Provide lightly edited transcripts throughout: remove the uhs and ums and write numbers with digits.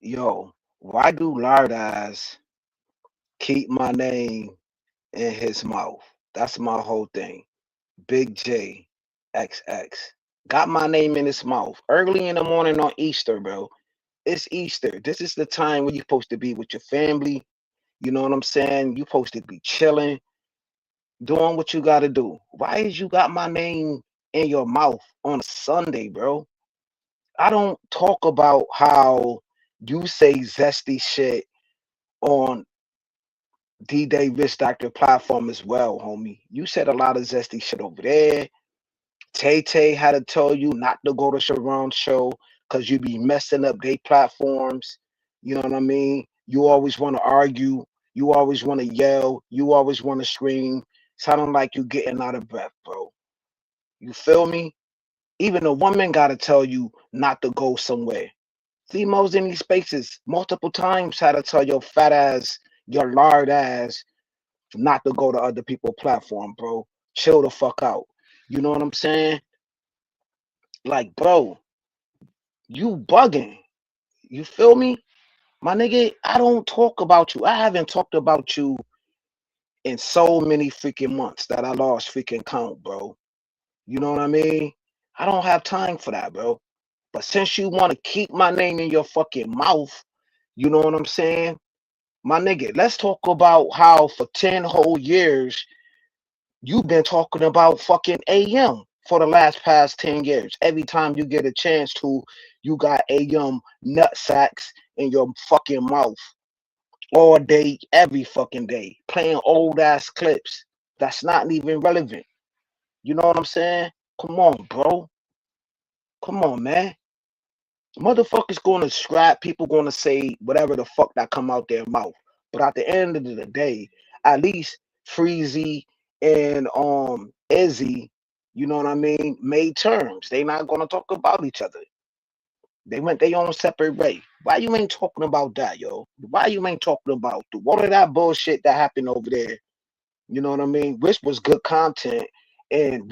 Yo, why do lard eyes keep my name in his mouth? That's my whole thing. Big J XX got my name in his mouth early in the morning on Easter, bro. It's Easter. This is the time when you're supposed to be with your family. You know what I'm saying? You're supposed to be chilling, doing what you got to do. Why is you got my name in your mouth on a Sunday, bro? I don't talk about how you say zesty shit on D-Day Rich Doctor platform as well, homie. You said a lot of zesty shit over there. Tay Tay had to tell you not to go to Sharon's show because you be messing up their platforms. You know what I mean? You always want to argue. You always want to yell. You always want to scream. Sounding like you getting out of breath, bro. You feel me? Even a woman got to tell you not to go somewhere. Females in these spaces multiple times had to tell your fat ass, your lard ass, not to go to other people's platform, bro. Chill the fuck out. You know what I'm saying? Like, bro, you bugging. You feel me? My nigga, I don't talk about you. I haven't talked about you in so many freaking months that I lost freaking count, bro. You know what I mean? I don't have time for that, bro. But since you want to keep my name in your fucking mouth, you know what I'm saying? My nigga, let's talk about how for 10 whole years you've been talking about fucking AM for the last past 10 years. Every time you get a chance to, you got AM nut sacks in your fucking mouth all day, every fucking day, playing old ass clips that's not even relevant. You know what I'm saying? Come on, bro. Come on, man. Motherfuckers gonna scrap, people gonna say whatever the fuck that come out their mouth. But at the end of the day, at least Freezy and Izzy, you know what I mean, made terms. They not gonna talk about each other. They went their own separate way. Why you ain't talking about that, yo? Why you ain't talking about all of that bullshit that happened over there? You know what I mean? Which was good content, and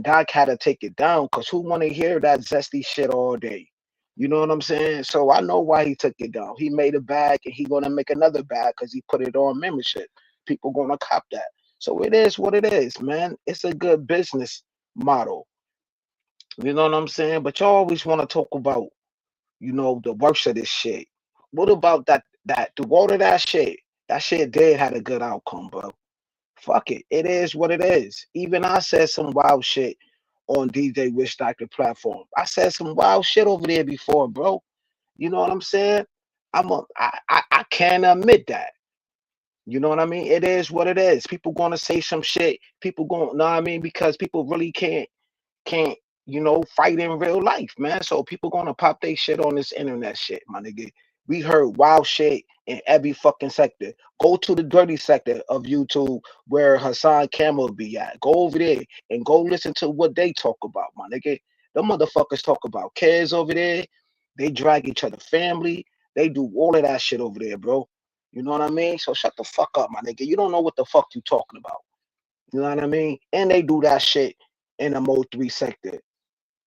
Doc had to take it down because who want to hear that zesty shit all day? You know what I'm saying? So I know why he took it down. He made a bag and he gonna make another bag because he put it on membership. People gonna cop that. So it is what it is, man. It's a good business model. You know what I'm saying? But you always want to talk about, the worst of this shit. What about that the water that shit? That shit did had a good outcome, bro. Fuck it. It is what it is. Even I said some wild shit on DJ Wish Doctor platform. I said some wild shit over there before, bro. You know what I'm saying? I can't admit that. You know what I mean? It is what it is. People gonna say some shit. People gonna know what I mean, because people really can't fight in real life, man. So people gonna pop they shit on this internet shit, my nigga. We heard wild shit in every fucking sector. Go to the dirty sector of YouTube where Hassan Campbell be at. Go over there and go listen to what they talk about, my nigga. The motherfuckers talk about kids over there. They drag each other family. They do all of that shit over there, bro. You know what I mean? So shut the fuck up, my nigga. You don't know what the fuck you talking about. You know what I mean? And they do that shit in the Mo 3 sector.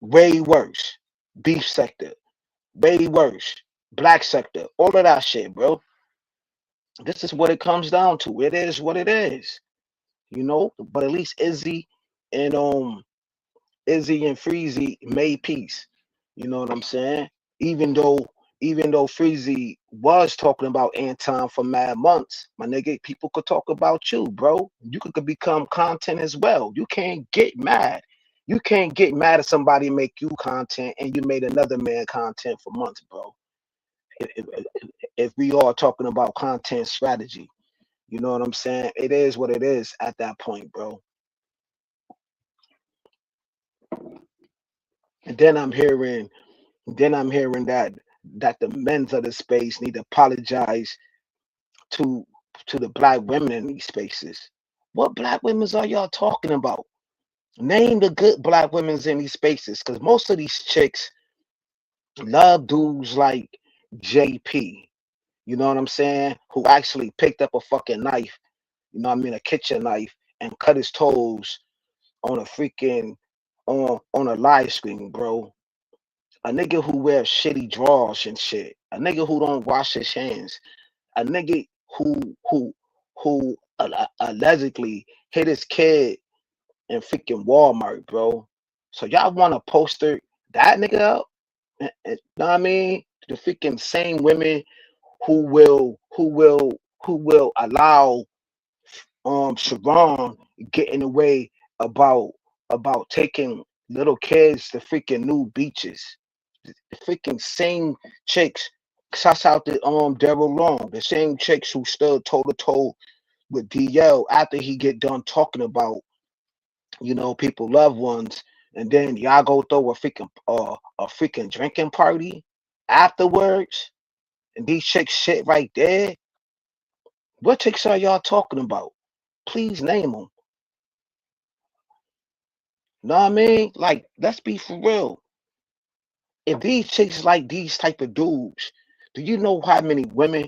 Way worse. Beef sector. Way worse. Black sector. All of that shit, bro. This is what it comes down to. It is what it is. But at least and Izzy and Freezy made peace. You know what I'm saying? Even though even though Freezy was talking about Anton for mad months, my nigga, people could talk about you, bro. You could become content as well. You can't get mad. You can't get mad at somebody make you content and you made another man content for months, bro. If we are talking about content strategy, you know what I'm saying? It is what it is at that point, bro. And then I'm hearing that the men's of the space need to apologize to to the black women in these spaces. What black women's are y'all talking about? Name the good black women's in these spaces, because most of these chicks love dudes like JP. You know what I'm saying? Who actually picked up a fucking knife, a kitchen knife, and cut his toes on a freaking on a live screen, bro. a nigga who wears shitty drawers and shit, a nigga who don't wash his hands, a nigga who allegedly hit his kid in freaking Walmart, bro. So y'all want to poster that nigga up? Know what I mean? The freaking same women who will allow Sharon get in the way about taking little kids to freaking new beaches. The freaking same chicks. Shouts out to Daryl Long, the same chicks who stood toe to toe with DL after he get done talking about people loved ones, and then y'all go throw a freaking drinking party afterwards, and these chicks shit right there. What chicks are y'all talking about? Please name them. Know what I mean? Like, let's be for real. If these chicks like these type of dudes, do you know how many women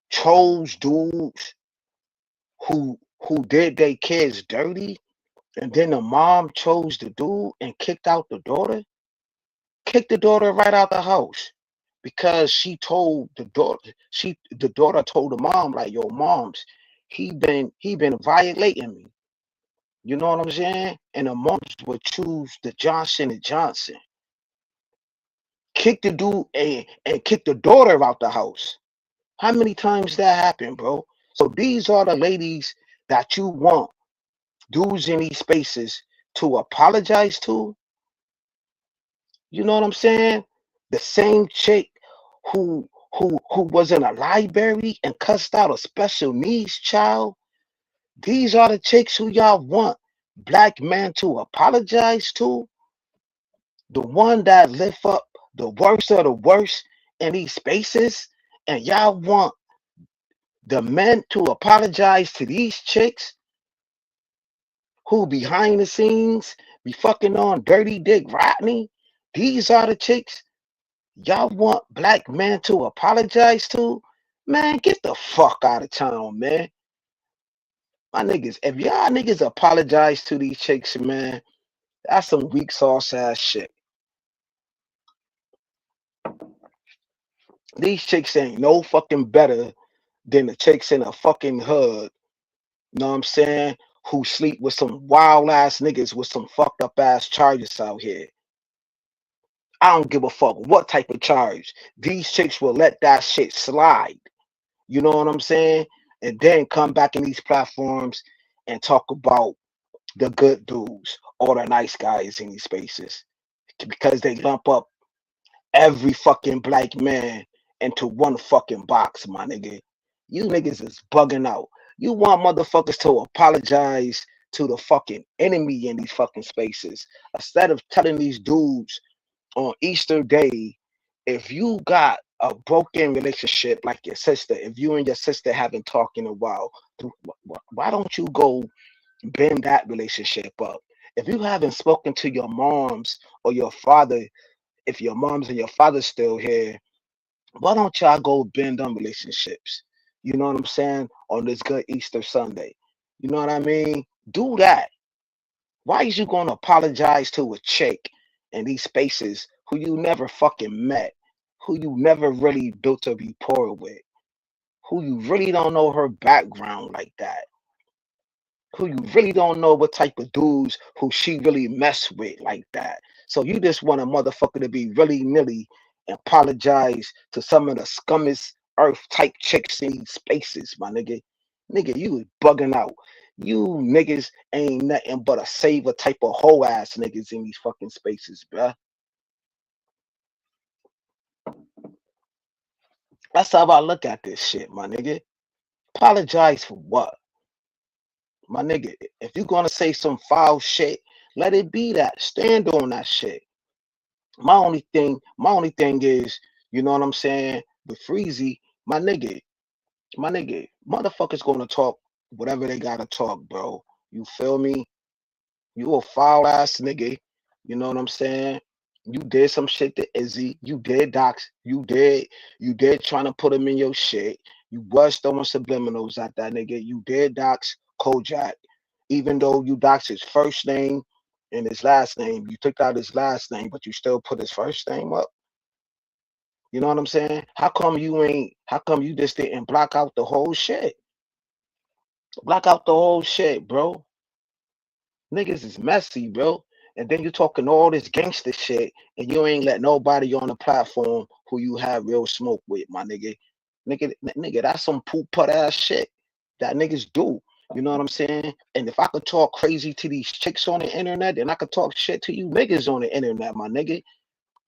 chose dudes who did their kids dirty, and then the mom chose the dude and kicked out the daughter? Kicked the daughter right out the house because she told the daughter told the mom, like, yo, moms, he been violating me. You know what I'm saying? And the moms would choose the Johnson and Johnson. Kick the dude and kick the daughter out the house. How many times that happened, bro? So these are the ladies that you want dudes in these spaces to apologize to. You know what I'm saying? The same chick who was in a library and cussed out a special needs child. These are the chicks who y'all want black men to apologize to. The one that lift up the worst of the worst in these spaces, and y'all want the men to apologize to these chicks who behind the scenes be fucking on Dirty Dick Rodney. These are the chicks y'all want black men to apologize to. Man, get the fuck out of town, man. My niggas, if y'all niggas apologize to these chicks, man, that's some weak sauce ass shit. These chicks ain't no fucking better than the chicks in a fucking hood, you know what I'm saying, who sleep with some wild ass niggas with some fucked up ass charges out here. I don't give a fuck what type of charge. These chicks will let that shit slide. You know what I'm saying? And then come back in these platforms and talk about the good dudes or the nice guys in these spaces because they lump up every fucking black man into one fucking box, my nigga. You niggas is bugging out. You want motherfuckers to apologize to the fucking enemy in these fucking spaces instead of telling these dudes on Easter Day, if you got a broken relationship like your sister, if you and your sister haven't talked in a while, why don't you go bend that relationship up? If you haven't spoken to your moms or your father, if your moms and your father's still here, why don't y'all go bend them relationships? You know what I'm saying? On this good Easter Sunday. You know what I mean? Do that. Why is you gonna apologize to a chick in these spaces who you never fucking met, who you never really built a rapport with, who you really don't know her background like that, who you really don't know what type of dudes who she really mess with like that. So you just want a motherfucker to be really nilly and apologize to some of the scummiest earth type chicks in these spaces, my nigga. Nigga, you is bugging out. You niggas ain't nothing but a saver type of hoe ass niggas in these fucking spaces, bruh. That's how I look at this shit, my nigga. Apologize for what? My nigga, if you're gonna say some foul shit, let it be that. Stand on that shit. My only thing is, you know what I'm saying? With Freezy, my nigga, motherfuckers gonna talk whatever they gotta talk, bro. You feel me? You a foul ass nigga. You know what I'm saying? You did some shit to Izzy. You did docs. You did trying to put him in your shit. You was throwing subliminals at that nigga. You did docs Kojak. Even though you docs his first name, in his last name. You took out his last name, but you still put his first name up. You know what I'm saying? How come you just didn't block out the whole shit? Block out the whole shit, bro. Niggas is messy, bro. And then you talking all this gangster shit, and you ain't let nobody on the platform who you have real smoke with, my nigga. Nigga, that's some poop putt ass shit that niggas do. You know what I'm saying? And if I could talk crazy to these chicks on the internet, then I could talk shit to you niggas on the internet, my nigga.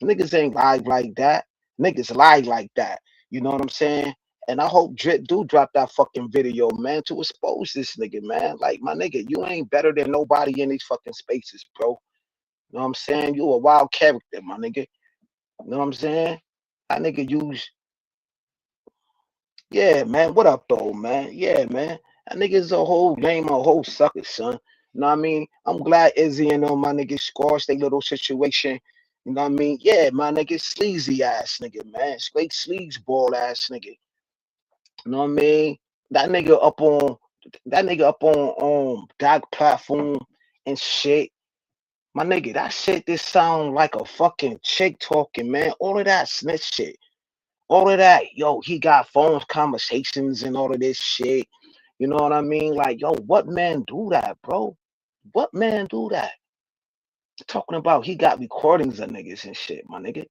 Niggas ain't live like that. Niggas lie like that. You know what I'm saying? And I hope Drip do drop that fucking video, man, to expose this nigga, man. Like, my nigga, you ain't better than nobody in these fucking spaces, bro. You know what I'm saying? You a wild character, my nigga. You know what I'm saying? That nigga use, yeah, man. What up, though, man? Yeah, man. That nigga's a whole lame, a whole sucker, son. You know what I mean? I'm glad Izzy and all my niggas squashed their little situation. You know what I mean? Yeah, my nigga, sleazy ass nigga, man. Straight sleaze ball ass nigga. You know what I mean? That nigga up on that platform and shit. My nigga, that shit just sound like a fucking chick talking, man. All of that snitch shit. All of that, yo, he got phone conversations and all of this shit. You know what I mean? Like, yo, what man do that, bro? What man do that? Talking about he got recordings of niggas and shit, my nigga.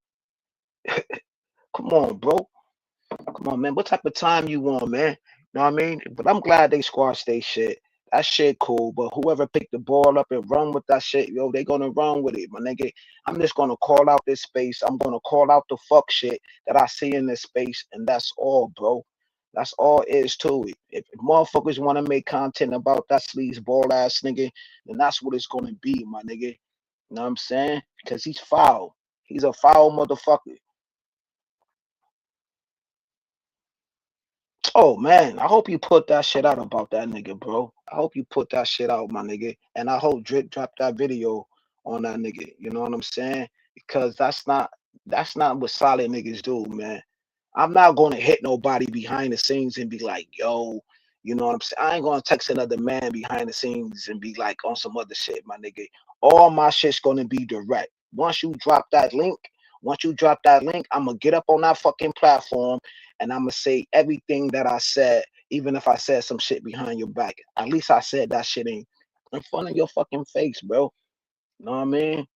Come on, bro. Come on, man. What type of time you want, man? You know what I mean? But I'm glad they squashed they shit. That shit cool. But whoever picked the ball up and run with that shit, yo, they gonna run with it, my nigga. I'm just gonna call out this space. I'm gonna call out the fuck shit that I see in this space, and that's all, bro. That's all is to it. If motherfuckers want to make content about that sleaze ball ass nigga, then that's what it's gonna be, my nigga. You know what I'm saying? Because he's foul. He's a foul motherfucker. Oh man, I hope you put that shit out about that nigga, bro. I hope you put that shit out, my nigga. And I hope Drip drop that video on that nigga. You know what I'm saying? Because that's not what solid niggas do, man. I'm not gonna hit nobody behind the scenes and be like, yo, you know what I'm saying? I ain't gonna text another man behind the scenes and be like on some other shit, my nigga. All my shit's gonna be direct. Once you drop that link, I'm gonna get up on that fucking platform and I'm gonna say everything that I said, even if I said some shit behind your back. At least I said that shit in front of your fucking face, bro. You know what I mean?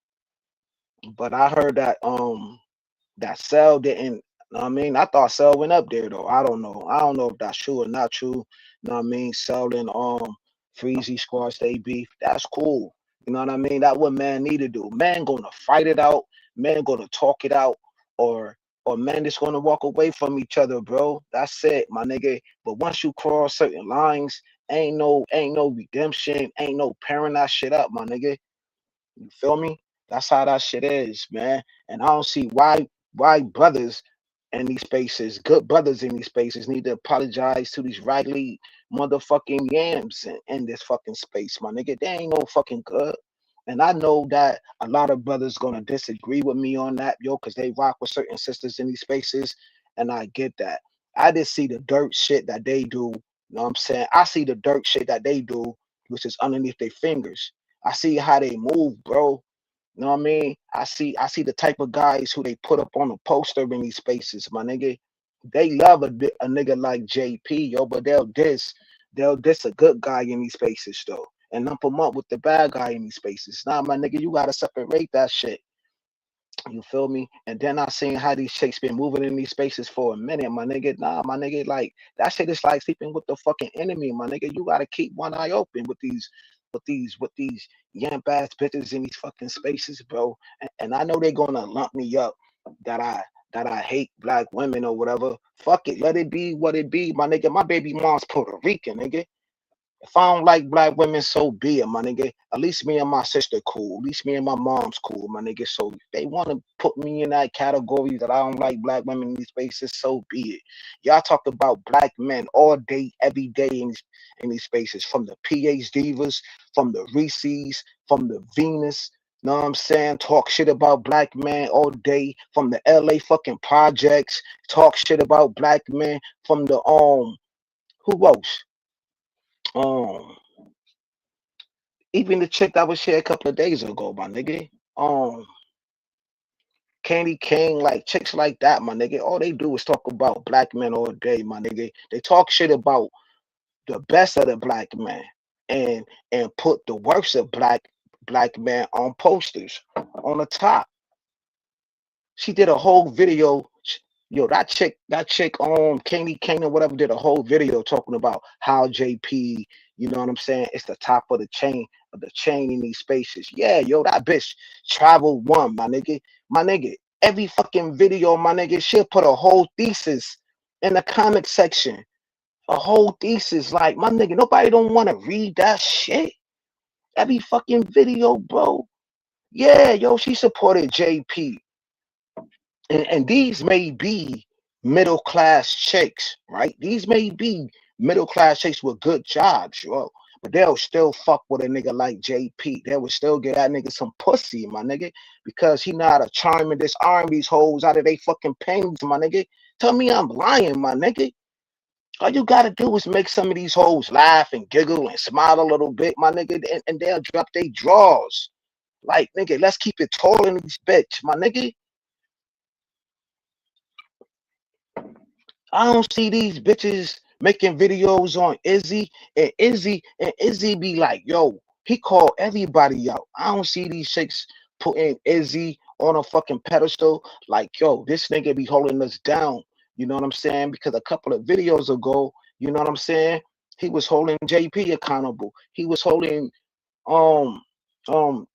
But I heard that Cell didn't. Know what I mean, I thought Cell went up there though. I don't know. I don't know if that's true or not true. You know what I mean? Cell and Freezy squash they beef. That's cool. You know what I mean? That what man need to do. Man gonna fight it out. Man gonna talk it out, or man just gonna walk away from each other, bro. That's it, my nigga. But once you cross certain lines, ain't no redemption. Ain't no pairing that shit up, my nigga. You feel me? That's how that shit is, man. And I don't see why brothers in these spaces, good brothers in these spaces, need to apologize to these raggedy motherfucking yams in this fucking space, my nigga. They ain't no fucking good. And I know that a lot of brothers gonna disagree with me on that, yo, because they rock with certain sisters in these spaces, and I get that. I just see the dirt shit that they do. You know what I'm saying? I see the dirt shit that they do, which is underneath their fingers. I see how they move, bro. You know what I mean? I see the type of guys who they put up on a poster in these spaces, my nigga. They love a nigga like JP, yo, but they'll diss a good guy in these spaces though. And lump him up with the bad guy in these spaces. Nah, my nigga, you gotta separate that shit. You feel me? And then I seen how these chicks been moving in these spaces for a minute, my nigga. Nah, my nigga, like that shit is like sleeping with the fucking enemy, my nigga. You gotta keep one eye open with these yamp ass bitches in these fucking spaces, bro. And I know they're gonna lump me up that I hate black women or whatever. Fuck it, let it be what it be, my nigga. My baby mom's Puerto Rican, nigga. If I don't like black women, so be it, my nigga. At least me and my sister cool. At least me and my mom's cool, my nigga. So if they want to put me in that category that I don't like black women in these spaces, so be it. Y'all talk about black men all day, every day in these spaces, from the PH Divas, from the Reese's, from the Venus. Know what I'm saying? Talk shit about black men all day from the LA fucking projects. Talk shit about black men from the who else? Um Even the chick that was here a couple of days ago, my nigga. Candy King, like chicks like that, my nigga. All they do is talk about black men all day, my nigga. They talk shit about the best of the black men and put the worst of black men on posters on the top. She did a whole video. Yo, that chick Candy Kane or whatever did a whole video talking about how JP, you know what I'm saying? It's the top of the chain in these spaces. Yeah, yo, that bitch travel one, my nigga. My nigga, every fucking video, my nigga, she'll put a whole thesis in the comic section. A whole thesis. Like, my nigga, nobody don't want to read that shit. Every fucking video, bro. Yeah, yo, she supported JP. And these may be middle class chicks, right? These may be middle class chicks with good jobs, yo. But they'll still fuck with a nigga like JP. They will still get that nigga some pussy, my nigga, because he know how to charm and disarm these hoes out of they fucking panties, my nigga. Tell me I'm lying, my nigga. All you gotta do is make some of these hoes laugh and giggle and smile a little bit, my nigga, and they'll drop their drawers. Like, nigga, let's keep it tall in this bitch, my nigga. I don't see these bitches making videos on Izzy be like, yo, he called everybody out. I don't see these chicks putting Izzy on a fucking pedestal like, yo, this nigga be holding us down. You know what I'm saying? Because a couple of videos ago, you know what I'm saying? He was holding JP accountable. He was holding um certain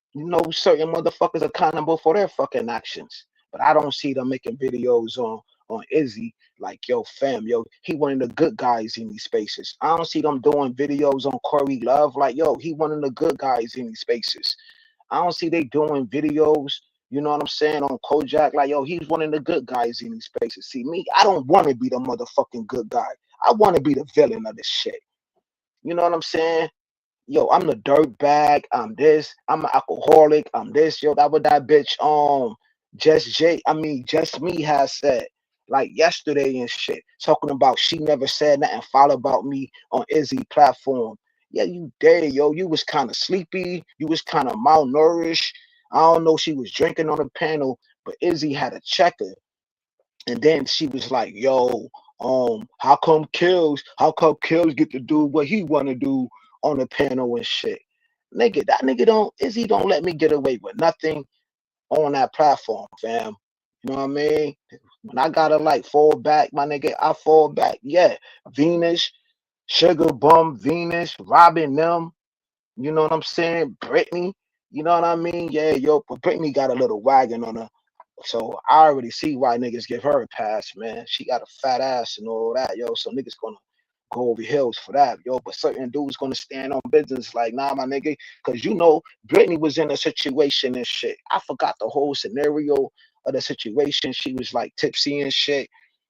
motherfuckers accountable for their fucking actions. But I don't see them making videos on Izzy like, yo, fam, yo, he one of the good guys in these spaces. I don't see them doing videos on Corey Love like, yo, he one of the good guys in these spaces. I don't see they doing videos, you know what I'm saying, on Kojak like, yo, he's one of the good guys in these spaces. See me, I don't want to be the motherfucking good guy. I want to be the villain of this shit. You know what I'm saying? Yo, I'm the dirt bag. I'm this. I'm an alcoholic. I'm this. Yo, that what that bitch just me has said like yesterday and shit, talking about she never said nothing foul about me on Izzy platform. Yeah, you did, yo. You was kind of sleepy. You was kind of malnourished. I don't know. She was drinking on the panel, but Izzy had a checker. And then she was like, yo, how come Kills get to do what he wanna do on the panel and shit? Nigga, that nigga don't let me get away with nothing on that platform, fam. You know what I mean? When I gotta like fall back, my nigga, I fall back. Yeah. Venus, Sugar Bum, Venus, Robin them, you know what I'm saying? Brittany, you know what I mean? Yeah, yo, but Brittany got a little wagon on her. So I already see why niggas give her a pass, man. She got a fat ass and all that, yo. So niggas gonna go over hills for that, yo. But certain dudes gonna stand on business like, nah, my nigga, because you know Brittany was in a situation and shit. I forgot the whole scenario of the situation. She was like tipsy and shit,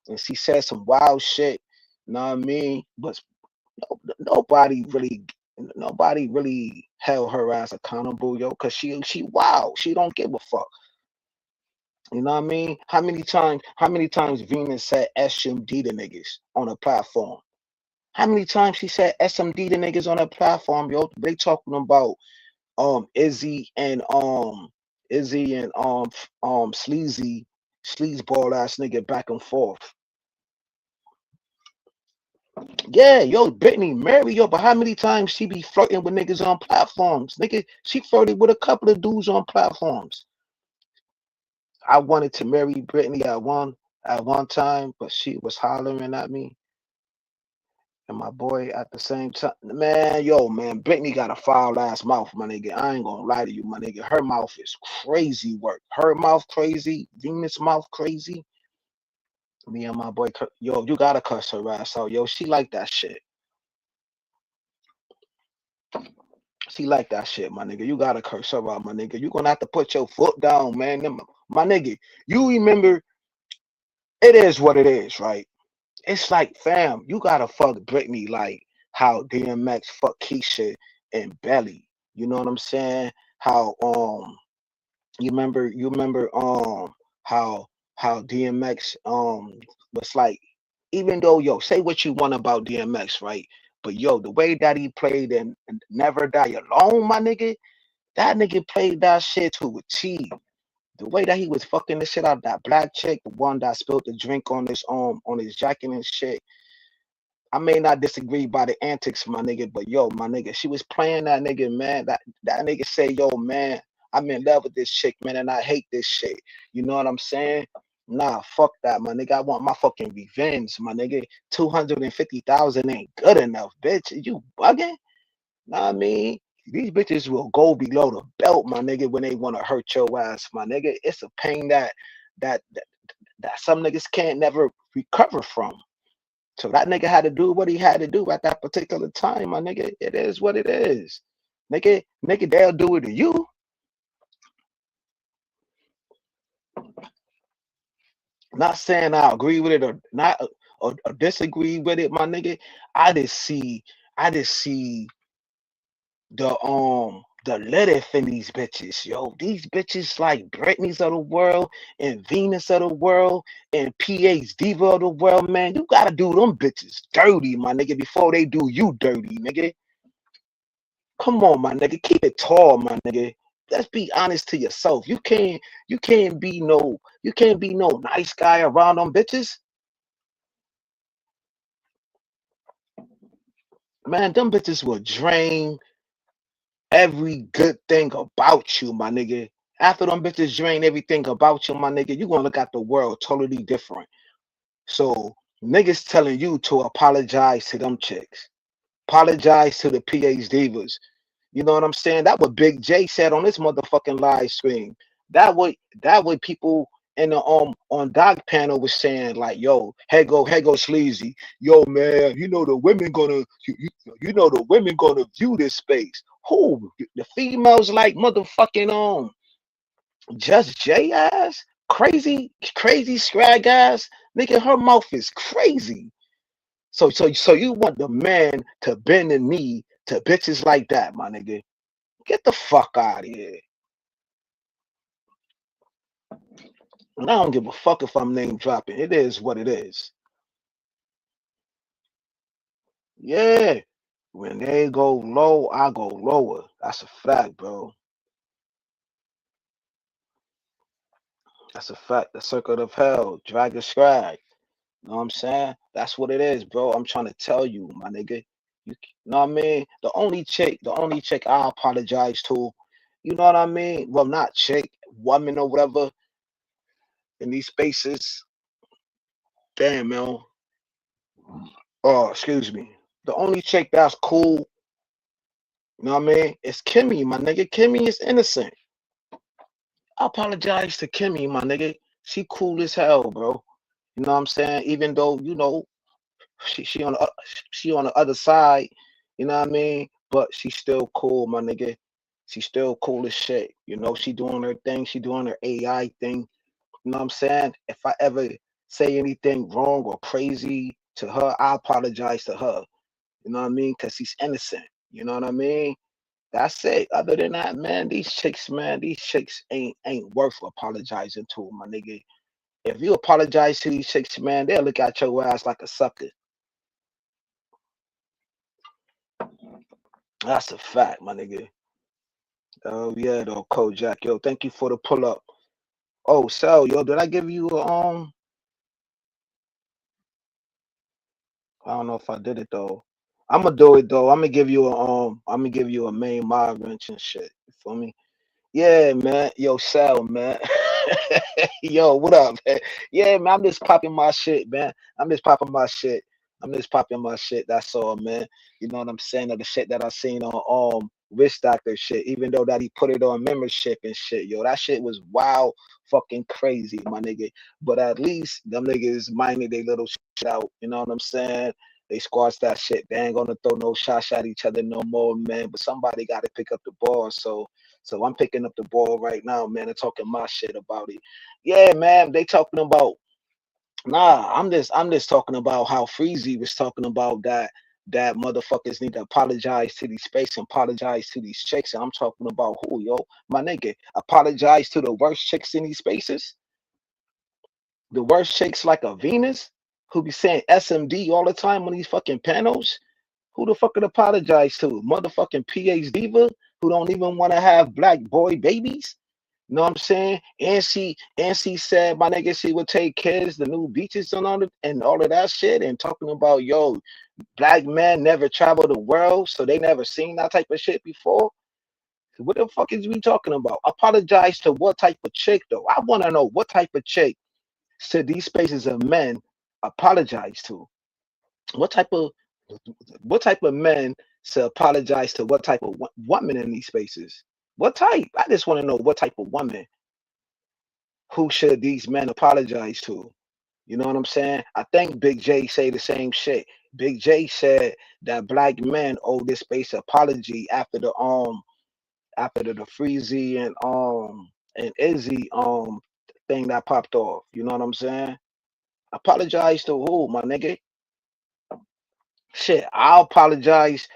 and she said some wild shit. You know what I mean? But nobody really. Nobody really held her ass accountable, yo, cause she wild. She don't give a fuck. You know what I mean? How many times Venus said SMD to niggas on a platform? How many times she said SMD to niggas on a platform, yo? They talking about Izzy and sleazeball ass nigga back and forth. Yeah, yo, Brittany Mary, yo, but how many times she be flirting with niggas on platforms? Nigga, she flirted with a couple of dudes on platforms. I wanted to marry Brittany at one time, but she was hollering at me and my boy at the same time. Man, yo, man, Brittany got a foul ass mouth, my nigga. I ain't gonna lie to you, my nigga. Her mouth is crazy work. Her mouth crazy, Venus mouth crazy. Me and my boy, yo, you gotta cuss her ass out, yo. She like that shit. She like that shit, my nigga. You gotta curse her out, my nigga. You gonna have to put your foot down, man. My nigga, you remember it is what it is, right? It's like, fam, you gotta fuck Britney like how DMX fuck Keisha and Belly. You know what I'm saying? How you remember how DMX was like, even though, yo, say what you want about DMX, right? But yo, the way that he played in Never Die Alone, my nigga, that nigga played that shit to a T. The way that he was fucking the shit out of that black chick, the one that spilled the drink on his jacket and shit. I may not disagree by the antics, my nigga, but yo, my nigga, she was playing that nigga, man. That nigga say, yo, man, I'm in love with this chick, man, and I hate this shit. You know what I'm saying? Nah, fuck that, my nigga. I want my fucking revenge, my nigga. 250,000 ain't good enough, bitch. You bugging? Know what I mean? These bitches will go below the belt, my nigga, when they want to hurt your ass, my nigga. It's a pain that that, that some niggas can't never recover from. So that nigga had to do what he had to do at that particular time, my nigga. It is what it is. Nigga, they'll do it to you. Not saying I agree with it or not or disagree with it, my nigga. I just see the lettuce in these bitches, yo. These bitches like Britney's of the world and Venus of the world and PA's Diva of the world, man. You gotta do them bitches dirty, my nigga, before they do you dirty, nigga. Come on, my nigga. Keep it tall, my nigga. Let's be honest to yourself. You can't be no nice guy around them bitches. Man, them bitches will drain every good thing about you, my nigga. After them bitches drain everything about you, my nigga, you gonna look at the world totally different. So niggas telling you to apologize to them chicks. Apologize to the PH divas. You know what I'm saying? That what Big J said on this motherfucking live stream. That way people in the on Doc panel was saying like, yo, hey go sleazy. Yo, man, the women gonna the women gonna view this space. Who? The females like motherfucking just J ass? Crazy scrag ass? Nigga, her mouth is crazy. So you want the man to bend the knee to bitches like that, my nigga? Get the fuck out of here. And I don't give a fuck if I'm name dropping. It is what it is. Yeah. When they go low, I go lower. That's a fact, bro. That's a fact. The circuit of hell, drag the scribe. You know what I'm saying? That's what it is, bro. I'm trying to tell you, my nigga. You know what I mean? The only chick I apologize to, you know what I mean? Well, not chick, woman or whatever in these spaces. Damn, man. Oh, excuse me. The only chick that's cool, you know what I mean? It's Kimmy, my nigga. Kimmy is innocent. I apologize to Kimmy, my nigga. She cool as hell, bro. You know what I'm saying? Even though, she on the other side, you know what I mean? But she's still cool, my nigga. She's still cool as shit. She doing her thing, she doing her AI thing. You know what I'm saying? If I ever say anything wrong or crazy to her, I apologize to her. You know what I mean? Because she's innocent. You know what I mean? That's it. Other than that, man, these chicks ain't worth apologizing to, my nigga. If you apologize to these chicks, man, they'll look at your ass like a sucker. That's a fact, my nigga. Oh yeah, though, Kojak. Yo, thank you for the pull up. Oh, Sal, yo, did I give you a I don't know if I did it though. I'm gonna do it though. I'm gonna give you a main mob wrench and shit. You feel me? Yeah, man. Yo, Sal, man. Yo, what up, man? Yeah, man. I'm just popping my shit, man. I'm just popping my shit. I'm just popping my shit. That's all, man. You know what I'm saying? Of the shit that I seen on Rich Doctor shit. Even though that he put it on membership and shit, yo, that shit was wild, fucking crazy, my nigga. But at least them niggas minded they little shit out. You know what I'm saying? They squash that shit. They ain't gonna throw no shots at each other no more, man. But somebody got to pick up the ball. So I'm picking up the ball right now, man, and talking my shit about it. Yeah, man, they talking about nah. I'm just talking about how Freezy was talking about that motherfuckers need to apologize to these space and apologize to these chicks. And I'm talking about who, yo, my nigga, apologize to the worst chicks in these spaces, the worst chicks like a Venus who be saying SMD all the time on these fucking panels. Who the fuck it apologize to? Motherfucking PH Diva who don't even want to have black boy babies? You know what I'm saying? And she said, my nigga, she would take kids, the new beaches and all of that shit, and talking about, yo, black men never travel the world, so they never seen that type of shit before. What the fuck is we talking about? Apologize to what type of chick though? I want to know what type of chick should these spaces of men apologize to? What type of what type of men should apologize to what type of woman in these spaces? What type? I just want to know what type of woman who should these men apologize to? You know what I'm saying? I think Big J say the same shit. Big J said that black men owe this space apology after the Freezy and Izzy thing that popped off. You know what I'm saying? Apologize to who, my nigga? Shit, I'll apologize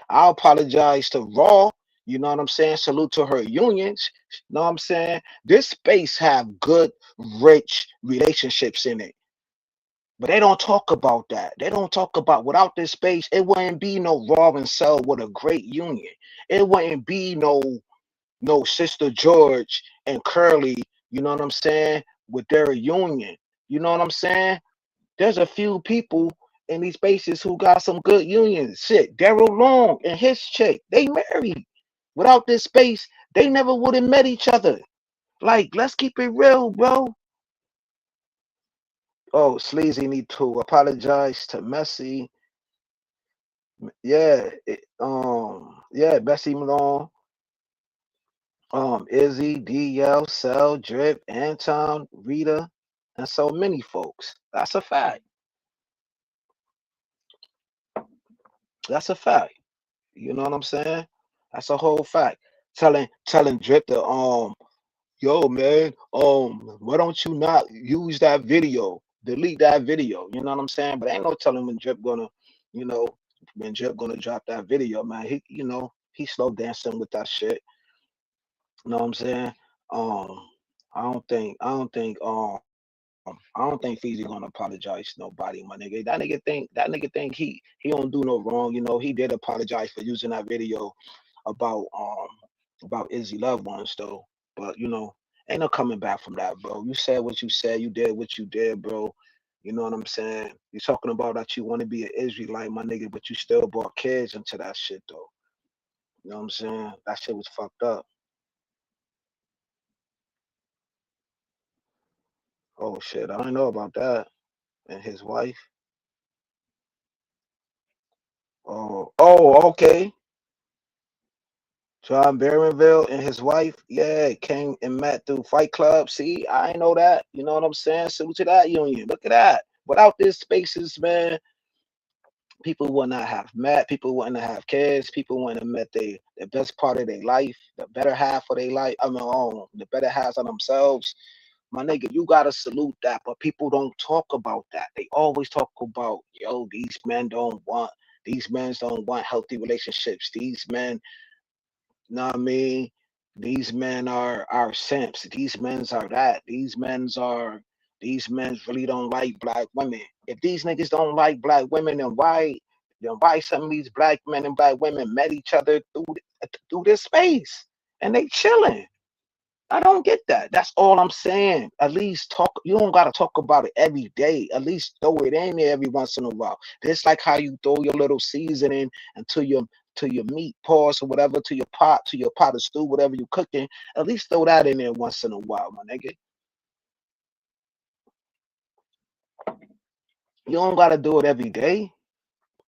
to Raw. You know what I'm saying? Salute to her unions. You know what I'm saying? This space have good, rich relationships in it. But they don't talk about that. They don't talk about without this space, it wouldn't be no Raw and Cell with a great union. It wouldn't be no Sister George and Curly, you know what I'm saying, with their union. You know what I'm saying? There's a few people in these spaces who got some good unions. Shit, Daryl Long and his chick, they married. Without this space, they never would have met each other. Like, let's keep it real, bro. Oh, Sleazy need to apologize to Messi. Yeah, yeah, Bessie Malone, Izzy, DL, Cell, Drip, Anton, Rita, and so many folks. That's a fact. That's a fact. You know what I'm saying? That's a whole fact. Telling Drip to yo man, why don't you not use that video? Delete that video. You know what I'm saying? But ain't no telling when Drip gonna, you know, when Drip gonna drop that video, man. He slow dancing with that shit. You know what I'm saying? Um, I don't think Feezy gonna apologize to nobody, my nigga. That nigga think he don't do no wrong. You know, he did apologize for using that video about um about Izzy loved ones though. But ain't no coming back from that, bro. You said what you said, you did what you did, bro. You know what I'm saying? You're talking about that you want to be an Israelite, my nigga, but you still brought kids into that shit though. You know what I'm saying? That shit was fucked up. Oh shit, I don't know about that. And his wife. Oh, okay. John Barronville and his wife, yeah, came and met through Fight Club. See, I ain't know that. You know what I'm saying? Salute to that union. Look at that. Without this spaces, man, people would not have met. People wouldn't have kids. People wouldn't have met the best part of their life, the better half of their life. I mean, the better halves of themselves. My nigga, you gotta salute that, but people don't talk about that. They always talk about, yo, these men don't want healthy relationships. These men, know what I mean? These men are simps. These men's are that. These men really don't like black women. If these niggas don't like black women, then why some of these black men and black women met each other through this space and they chilling? I don't get that. That's all I'm saying. At least talk. You don't gotta talk about it every day. At least throw it in there every once in a while. It's like how you throw your little seasoning into your meat paws or whatever, to your pot of stew, whatever you're cooking. At least throw that in there once in a while, my nigga. You don't gotta do it every day,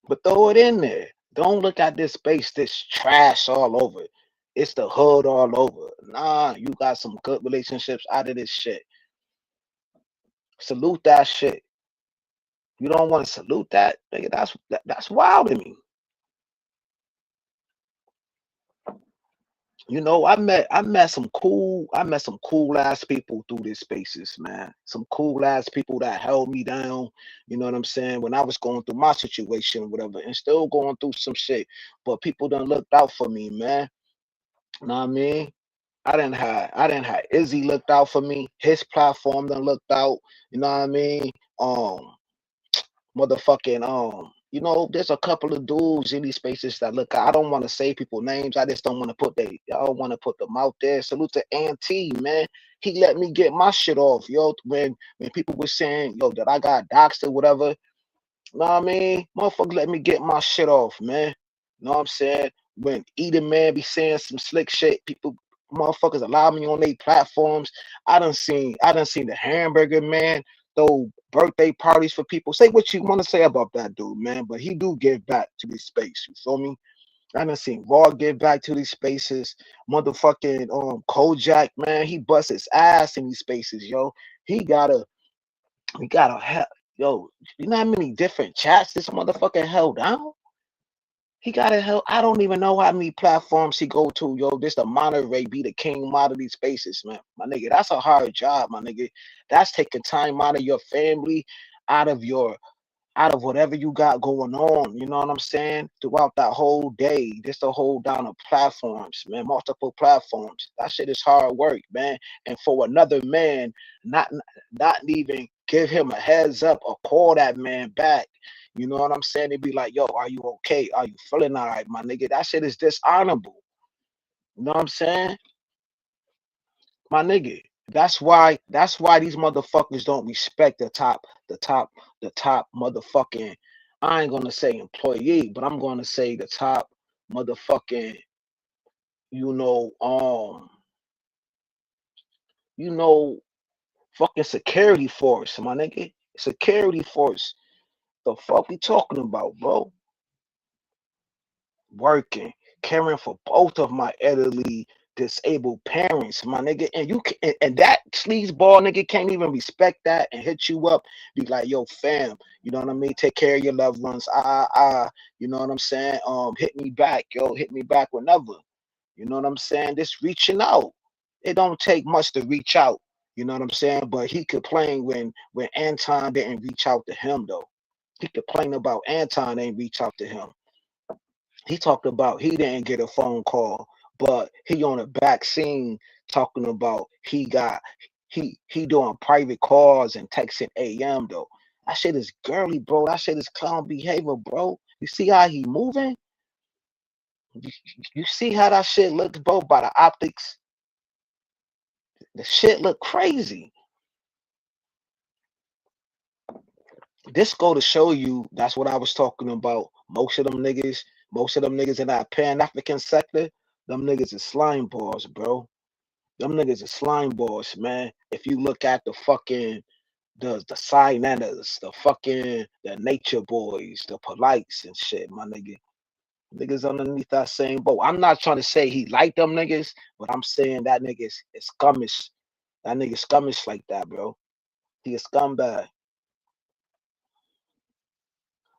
but throw it in there. Don't look at this space, this trash all over. It's the hood all over. Nah, you got some good relationships out of this shit. Salute that shit. You don't want to salute that, nigga. That's wild to me. I met some cool ass people through these spaces, man. Some cool ass people that held me down. You know what I'm saying? When I was going through my situation, whatever, and still going through some shit. But people done looked out for me, man. You know what I mean? I didn't have Izzy looked out for me. His platform done looked out. You know what I mean? Um, motherfucking there's a couple of dudes in these spaces that look. I don't want to say people names. I just don't want to I don't want to put them out there. Salute to Auntie, man. He let me get my shit off, yo. When people were saying, yo, that I got doxed or whatever, know what I mean? Motherfucker, let me get my shit off, man. Know what I'm saying? When either man be saying some slick shit, people, motherfuckers allow me on their platforms. I done seen the hamburger man throw birthday parties for people. Say what you want to say about that dude, man. But he do give back to this space. You feel me? I done seen Raw give back to these spaces. Motherfucking Kojak, man, he busts his ass in these spaces, yo. He gotta we gotta have yo, you know how many different chats this motherfucker held down? He gotta help. I don't even know how many platforms he go to, yo. This the Monterey be the king mod of these spaces, man. My nigga, that's a hard job, my nigga. That's taking time out of your family, out of your out of whatever you got going on, you know what I'm saying? Throughout that whole day, just to hold down the platforms, man, multiple platforms. That shit is hard work, man. And for another man, not not even give him a heads up or call that man back. You know what I'm saying? They'd be like, yo, are you okay? Are you feeling all right, my nigga? That shit is dishonorable. You know what I'm saying? My nigga. That's why these motherfuckers don't respect the top motherfucking, I ain't gonna say employee, but I'm gonna say the top motherfucking, you know, you know, fucking security force, my nigga. Security force. The fuck we talking about, bro? Working, caring for both of my elderly disabled parents, my nigga. And and that sleazeball nigga can't even respect that and hit you up, be like, yo, fam, you know what I mean? Take care of your loved ones. You know what I'm saying? Hit me back, yo, hit me back whenever. You know what I'm saying? Just reaching out. It don't take much to reach out. You know what I'm saying? But he complained when Anton didn't reach out to him though. He complained about Anton ain't reach out to him. He talked about he didn't get a phone call, but he on the back scene talking about he doing private calls and texting AM though. That shit is girly, bro. That shit is clown behavior, bro. You see how he moving? You, you see how that shit looks, bro, by the optics? The shit look crazy. This go to show you that's what I was talking about. Most of them niggas in that Pan-African sector, them niggas is slime balls, bro. Them niggas are slime balls, man. If you look at the fucking the Siennas, the nature boys, the polites and shit, my nigga. Niggas underneath that same boat. I'm not trying to say he like them niggas, but I'm saying that nigga is scummish. That nigga scummish like that, bro. He a scumbag.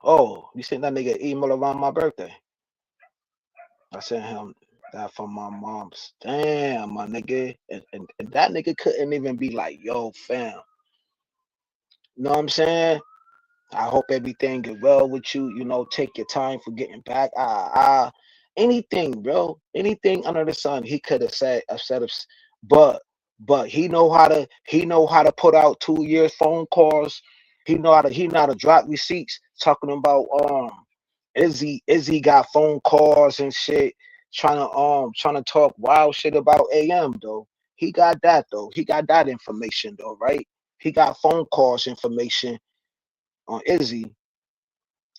Oh, you sent that nigga email around my birthday. I sent him that from my mom's. Damn, my nigga. And that nigga couldn't even be like, yo, fam. You know what I'm saying? I hope everything get well with you. You know, take your time for getting back. Anything, bro. Anything under the sun he could have said, but he know how to put out 2 years phone calls. He know how to drop receipts talking about Izzy got phone calls and shit, trying to talk wild shit about AM though. He got that though. He got that information though, right? He got phone calls information on Izzy.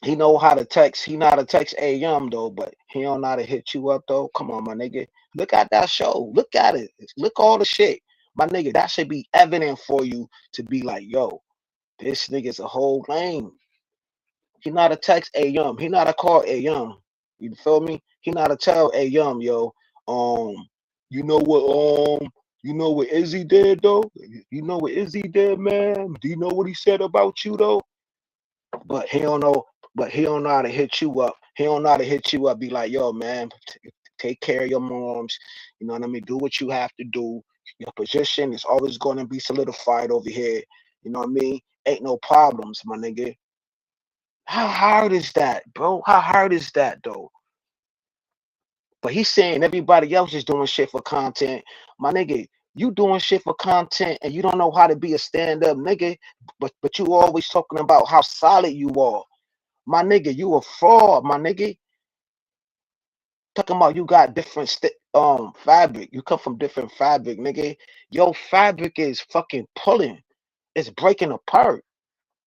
He know how to text. He know how to text AM though, but he don't know how to hit you up though. Come on, my nigga. Look at that show. Look at it. Look all the shit. My nigga, that should be evident for you to be like, yo, this nigga's a whole lame. He know how to text AM. He know how to call AM. You feel me? He know how to tell AM, yo, um, you know what, Izzy did though? You know what Izzy did, man? Do you know what he said about you though? But he don't know. But he don't know how to hit you up. He don't know how to hit you up. Be like, yo, man, take care of your moms. You know what I mean? Do what you have to do. Your position is always going to be solidified over here. You know what I mean? Ain't no problems, my nigga. How hard is that, bro? How hard is that, though? But he's saying everybody else is doing shit for content. My nigga, You doing shit for content and you don't know how to be a stand-up nigga, but you always talking about how solid you are. My nigga, you a fraud, my nigga. Talking about you got different fabric. You come from different fabric, nigga. Your fabric is fucking pulling. It's breaking apart.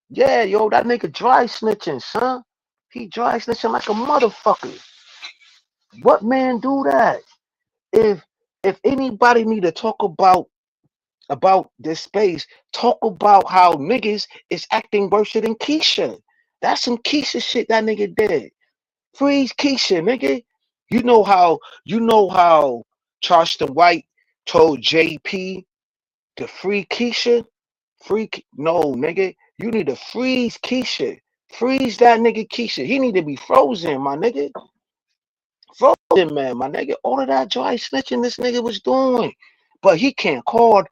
Yeah, yo, that nigga dry snitching, son. He dry snitching like a motherfucker. What man do that? If if anybody need to talk about this space, talk about how niggas is acting worse than Keisha. That's some Keisha shit that nigga did. Freeze Keisha, nigga. You know how Charleston White told JP to free Keisha? No, nigga. You need to freeze Keisha. Freeze that nigga Keisha. He need to be frozen, my nigga. Frozen, man, my nigga. All of that dry snitching this nigga was doing. But he can't call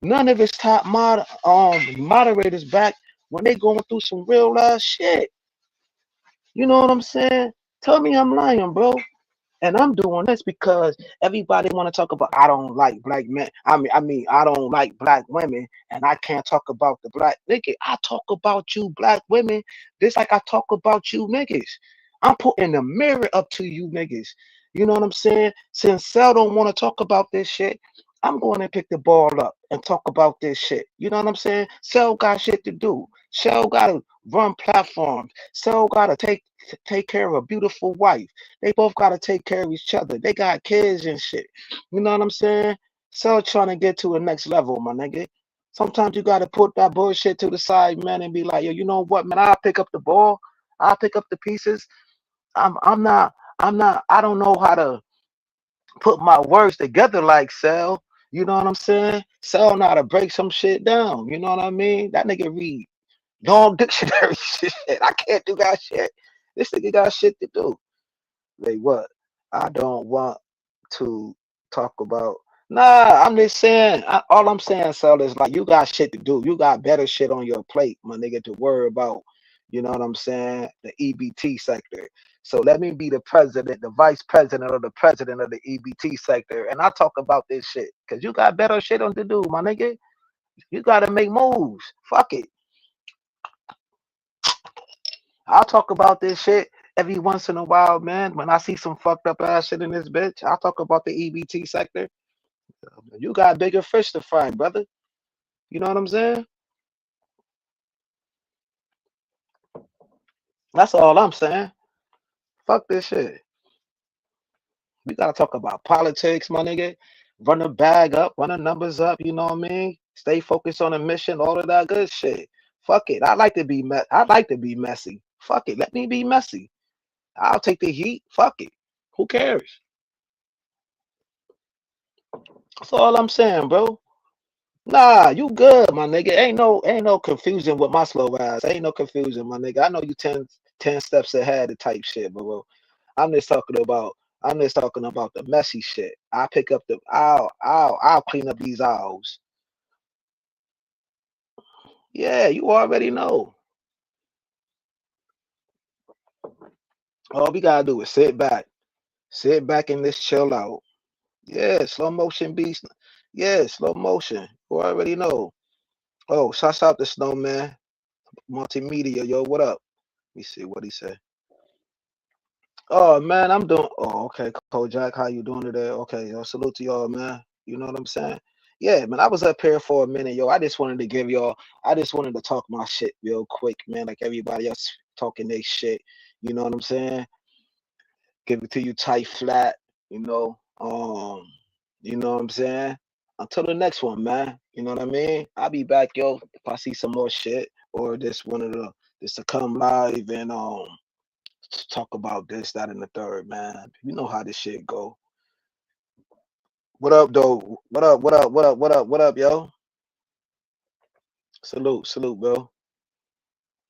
none of his top moderators back when they going through some real ass shit. You know what I'm saying? Tell me I'm lying, bro. And I'm doing this because everybody want to talk about I don't like black men. I mean I don't like black women, and I can't talk about the black nigga. I talk about you black women just like I talk about you niggas. I'm putting the mirror up to you niggas. You know what I'm saying? Since Cell don't want to talk about this shit, I'm going to pick the ball up and talk about this shit. You know what I'm saying? Cell got shit to do. Cell got to run platforms. Cell got to take care of a beautiful wife. They both gotta take care of each other. They got kids and shit. You know what I'm saying? So trying to get to the next level, my nigga. Sometimes you gotta put that bullshit to the side, man, and be like, yo, you know what, man? I'll pick up the ball. I'll pick up the pieces. I don't know how to put my words together like Cell. You know what I'm saying? Cell know how to break some shit down. You know what I mean? That nigga read long dictionary shit. I can't do that shit. This nigga got shit to do. Like what? I don't want to talk about. Nah, I'm just saying. All I'm saying, Sal, is like you got shit to do. You got better shit on your plate, my nigga, to worry about. You know what I'm saying? The EBT sector. So let me be the president, the vice president, or the president of the EBT sector, and I talk about this shit because you got better shit on to do, my nigga. You gotta make moves. Fuck it. I'll talk about this shit every once in a while, man. When I see some fucked up ass shit in this bitch, I'll talk about the EBT sector. You got bigger fish to fry, brother. You know what I'm saying? That's all I'm saying. Fuck this shit. We gotta talk about politics, my nigga. Run the bag up, run the numbers up. You know what I mean? Stay focused on the mission, all of that good shit. Fuck it. I like to be messy. Fuck it. Let me be messy. I'll take the heat. Fuck it. Who cares? That's all I'm saying, bro. Nah, you good, my nigga. Ain't no confusion with my slow ass. Ain't no confusion, my nigga. I know you ten steps ahead of type shit, bro. I'm just talking about I'm just talking about the messy shit. I pick up the I'll clean up these aisles. Yeah, you already know. All we gotta do is sit back and just chill out. Yeah, slow motion beast. Yeah, slow motion. You already know. Oh, shouts out to Snowman Multimedia. Yo, what up? Let me see what he said. Oh man, I'm doing. Oh, okay, Kojak, how you doing today? Okay, yo, salute to y'all, man. You know what I'm saying? Yeah, man, I was up here for a minute, yo. I just wanted to give y'all. I just wanted to talk my shit real quick, man. Like everybody else talking their shit. You know what I'm saying? Give it to you tight, flat. You know. You know what I'm saying? Until the next one, man. You know what I mean? I'll be back, yo. If I see some more shit or just one of the just to come live and talk about this, that, and the third, man. You know how this shit go. What up, though? What up? What up? What up? What up? What up, yo? Salute, bro.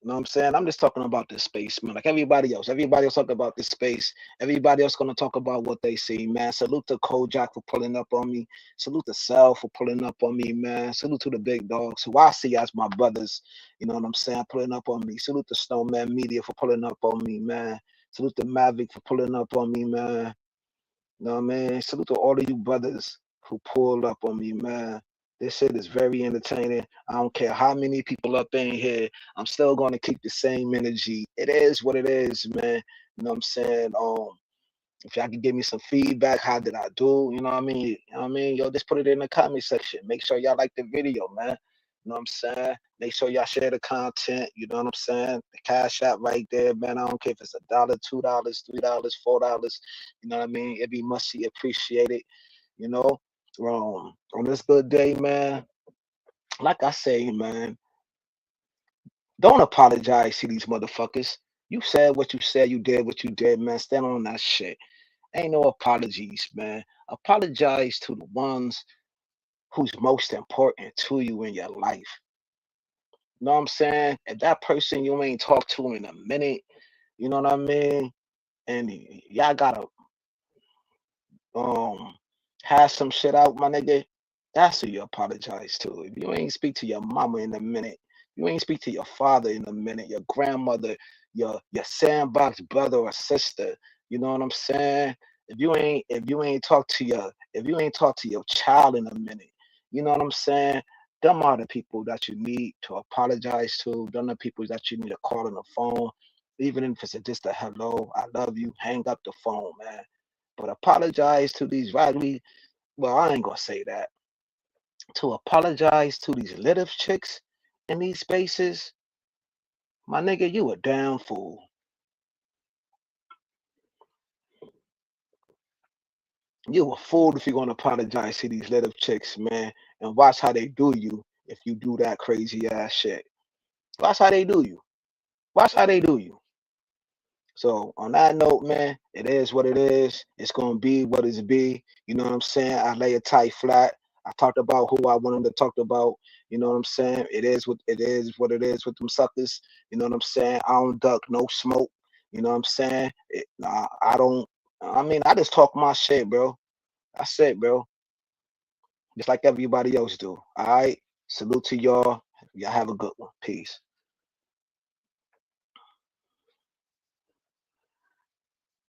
You know what I'm saying? I'm just talking about this space, man. Like everybody else. Everybody else talking about this space. Everybody else gonna talk about what they see, man. Salute to Kojak for pulling up on me. Salute to Sal for pulling up on me, man. Salute to the big dogs who I see as my brothers. You know what I'm saying? Pulling up on me. Salute to Snowman Media for pulling up on me, man. Salute to Mavic for pulling up on me, man. You know what I mean? Salute to all of you brothers who pulled up on me, man. This shit is very entertaining. I don't care how many people up in here. I'm still going to keep the same energy. It is what it is, man. You know what I'm saying? If y'all can give me some feedback, how did I do? You know what I mean? You know what I mean? Yo, just put it in the comment section. Make sure y'all like the video, man. You know what I'm saying? Make sure y'all share the content. You know what I'm saying? The cash app right there, man. I don't care if it's $1, $2, $3, $4. You know what I mean? It'd be muchly appreciated. You know, on this good day, man. Like I say, man, don't apologize to these motherfuckers. You said what you said. You did what you did, man. Stand on that shit. Ain't no apologies, man. Apologize to the ones who's most important to you in your life. You know what I'm saying? If that person you ain't talked to in a minute, you know what I mean? And y'all gotta um have some shit out, my nigga. That's who you apologize to. If you ain't speak to your mama in a minute, you ain't speak to your father in a minute, your grandmother, your sandbox brother or sister. You know what I'm saying? If you ain't talk to your child in a minute, you know what I'm saying? Them are the people that you need to apologize to. Them are the people that you need to call on the phone, even if it's just a hello, I love you. Hang up the phone, man. But apologize to these raggedy. Well, I ain't gonna say that. To apologize to these little chicks in these spaces, my nigga, you a damn fool. You a fool if you're gonna apologize to these little chicks, man, and watch how they do you if you do that crazy ass shit. Watch how they do you. Watch how they do you. So on that note, man, it is what it is. It's gonna be what it's be. You know what I'm saying? I lay it tight flat. I talked about who I wanted to talk about. You know what I'm saying? It is what it is with them suckers. You know what I'm saying? I don't duck no smoke. You know what I'm saying? I don't. I mean, I just talk my shit, bro. That's it, bro. Just like everybody else do. All right. Salute to y'all. Y'all have a good one. Peace.